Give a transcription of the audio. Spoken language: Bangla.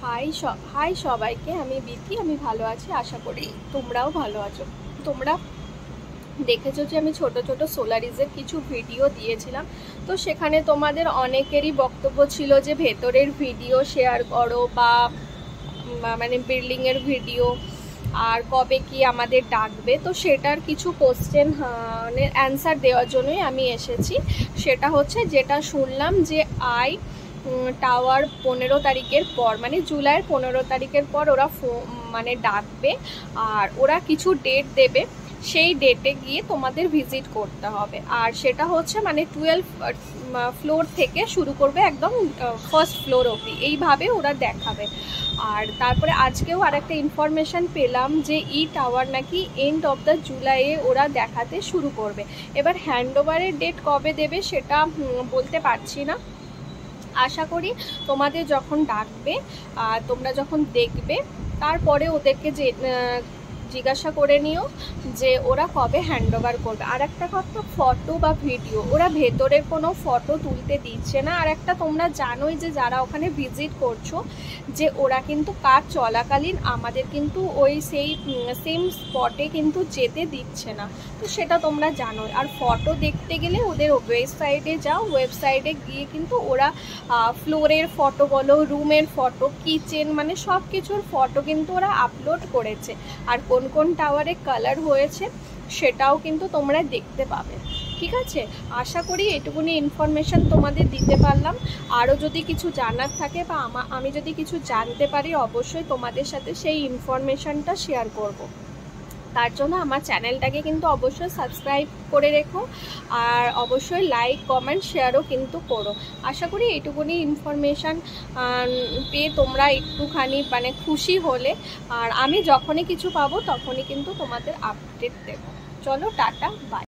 হাই সবাইকে, আমি বিথি, আমি ভালো আছি, আশা করি তোমরাও ভালো আছো। তোমরা দেখেছো যে আমি ছোট ছোট সোলারিজের কিছু ভিডিও দিয়েছিলাম, তো সেখানে তোমাদের অনেকেরই বক্তব্য ছিল যে ভেতরের ভিডিও শেয়ার করো বা মানে বিল্ডিংয়ের ভিডিও, আর কবে কি আমাদের ডাকবে। তো সেটার কিছু কোশ্চেন অ্যান্সার দেওয়ার জন্যই আমি এসেছি। সেটা হচ্ছে, যেটা শুনলাম যে টাওয়ার 15 তারিখের পর, মানে জুলাইয়ের 15 তারিখের পর ওরা মানে ডাকবে, আর ওরা কিছু ডেট দেবে, সেই ডেটে গিয়ে তোমাদের ভিজিট করতে হবে। আর সেটা হচ্ছে মানে 12 ফ্লোর থেকে শুরু করবে, একদম ফার্স্ট ফ্লোর অবধি, এইভাবে ওরা দেখাবে। আর তারপরে আজকেও আর একটা ইনফরমেশান পেলাম যে টাওয়ার নাকি এন্ড অফ দ্য জুলাইয়ে ওরা দেখাতে শুরু করবে। এবার হ্যান্ডওভারের ডেট কবে দেবে সেটা বলতে পারছি না। আশা করি তোমাদের যখন ডাকবে, তোমরা যখন দেখবে, তারপরে ওদেরকে যে জিজ্ঞাসা করে নিও যে ওরা কবে হ্যান্ডওভার করবে। আর একটা কথা, ফটো বা ভিডিও, ওরা ভেতরের কোনো ফটো তুলতে দিচ্ছে না। আর একটা তোমরা জানোই যে যারা ওখানে ভিজিট করছো, যে ওরা কিন্তু কাজ চলাকালীন আমাদের কিন্তু ওই সেম স্পটে কিন্তু যেতে দিচ্ছে না, তো সেটা তোমরা জানোই। আর ফটো দেখতে গেলে ওদের ওয়েবসাইটে যাও, ওয়েবসাইটে গিয়ে কিন্তু ওরা ফ্লোরের ফটো বলো, রুমের ফটো, কিচেন, মানে সব কিছুর ফটো কিন্তু ওরা আপলোড করেছে। আর কোন কোন টাওয়ারে কালার হয়েছে সেটাও কিন্তু তোমরা দেখতে পাবে। ঠিক আছে, আশা করি এটুকুনি ইনফরমেশান তোমাদের দিতে পারলাম। আরও যদি কিছু জানার থাকে বা আমি যদি কিছু জানতে পারি, অবশ্যই তোমাদের সাথে সেই ইনফরমেশানটা শেয়ার করব। তার জন্য আমার চ্যানেলটাকে কিন্তু অবশ্যই সাবস্ক্রাইব করে রেখো, আর অবশ্যই লাইক, কমেন্ট, শেয়ারও কিন্তু করো। আশা করি এইটুকুনি ইনফরমেশান পেয়ে তোমরা একটুখানি মানে খুশি হলে। আর আমি যখনই কিছু পাবো তখনই কিন্তু তোমাদের আপডেট দেবো। চলো, টাটা, বাই।